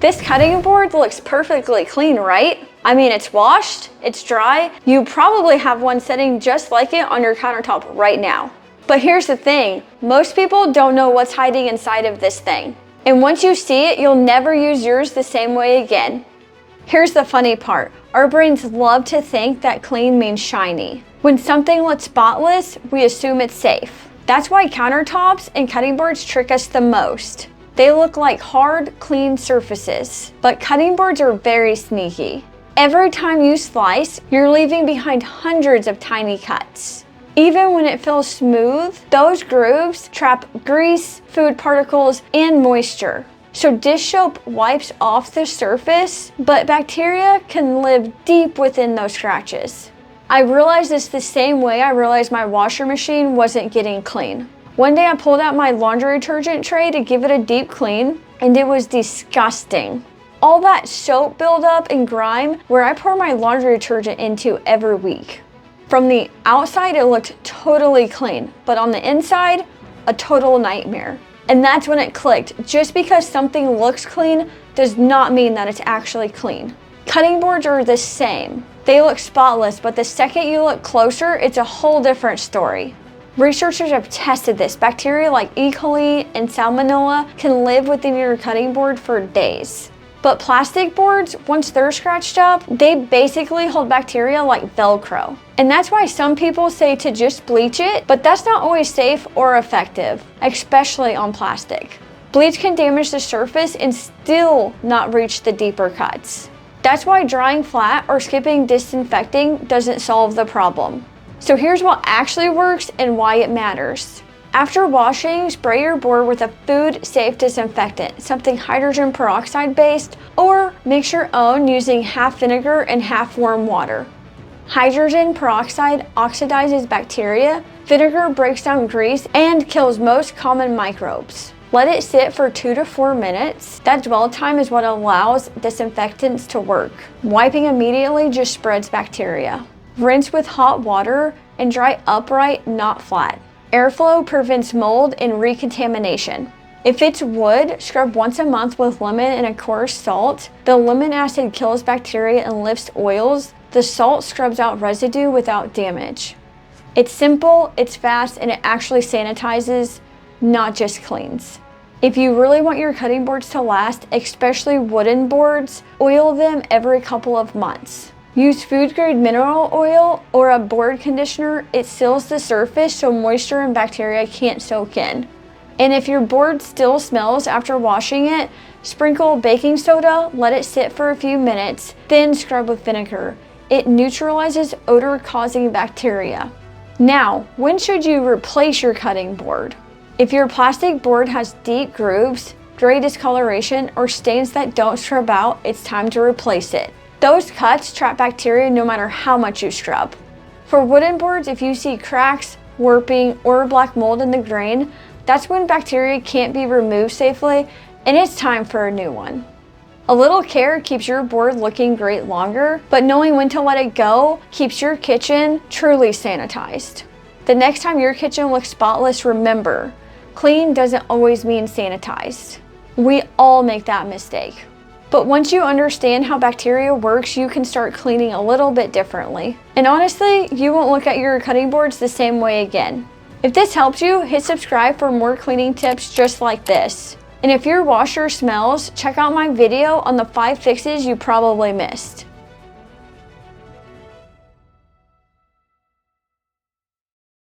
This cutting board looks perfectly clean, right? I mean, it's washed, it's dry. You probably have one sitting just like it on your countertop right now. But here's the thing, most people don't know what's hiding inside of this thing. And once you see it, you'll never use yours the same way again. Here's the funny part, our brains love to think that clean means shiny. When something looks spotless, we assume it's safe. That's why countertops and cutting boards trick us the most. They look like hard, clean surfaces, but cutting boards are very sneaky. Every time you slice, you're leaving behind hundreds of tiny cuts. Even when it feels smooth, those grooves trap grease, food particles, and moisture. So dish soap wipes off the surface, but bacteria can live deep within those scratches. I realized this the same way I realized my washer machine wasn't getting clean. One day I pulled out my laundry detergent tray to give it a deep clean, and it was disgusting. All that soap buildup and grime where I pour my laundry detergent into every week. From the outside, it looked totally clean, but on the inside, a total nightmare. And that's when it clicked. Just because something looks clean does not mean that it's actually clean. Cutting boards are the same. They look spotless, but the second you look closer, it's a whole different story. Researchers have tested this. Bacteria like E. coli and Salmonella can live within your cutting board for days. But plastic boards, once they're scratched up, they basically hold bacteria like Velcro. And that's why some people say to just bleach it, but that's not always safe or effective, especially on plastic. Bleach can damage the surface and still not reach the deeper cuts. That's why drying flat or skipping disinfecting doesn't solve the problem. So here's what actually works and why it matters. After washing, spray your board with a food-safe disinfectant, something hydrogen peroxide based, or mix your own using half vinegar and half warm water. Hydrogen peroxide oxidizes bacteria, vinegar breaks down grease, and kills most common microbes. Let it sit for 2 to 4 minutes. That dwell time is what allows disinfectants to work. Wiping immediately just spreads bacteria. Rinse with hot water and dry upright, not flat. Airflow prevents mold and recontamination. If it's wood, scrub once a month with lemon and a coarse salt. The lemon acid kills bacteria and lifts oils. The salt scrubs out residue without damage. It's simple, it's fast, and it actually sanitizes, not just cleans. If you really want your cutting boards to last, especially wooden boards, oil them every couple of months. Use food-grade mineral oil or a board conditioner. It seals the surface so moisture and bacteria can't soak in. And if your board still smells after washing it, sprinkle baking soda, let it sit for a few minutes, then scrub with vinegar. It neutralizes odor-causing bacteria. Now, when should you replace your cutting board? If your plastic board has deep grooves, gray discoloration, or stains that don't scrub out, it's time to replace it. Those cuts trap bacteria no matter how much you scrub. For wooden boards, if you see cracks, warping, or black mold in the grain, that's when bacteria can't be removed safely and it's time for a new one. A little care keeps your board looking great longer, but knowing when to let it go keeps your kitchen truly sanitized. The next time your kitchen looks spotless, remember, clean doesn't always mean sanitized. We all make that mistake. But once you understand how bacteria works, you can start cleaning a little bit differently. And honestly, you won't look at your cutting boards the same way again. If this helps you, hit subscribe for more cleaning tips just like this. And if your washer smells, check out my video on the 5 fixes you probably missed.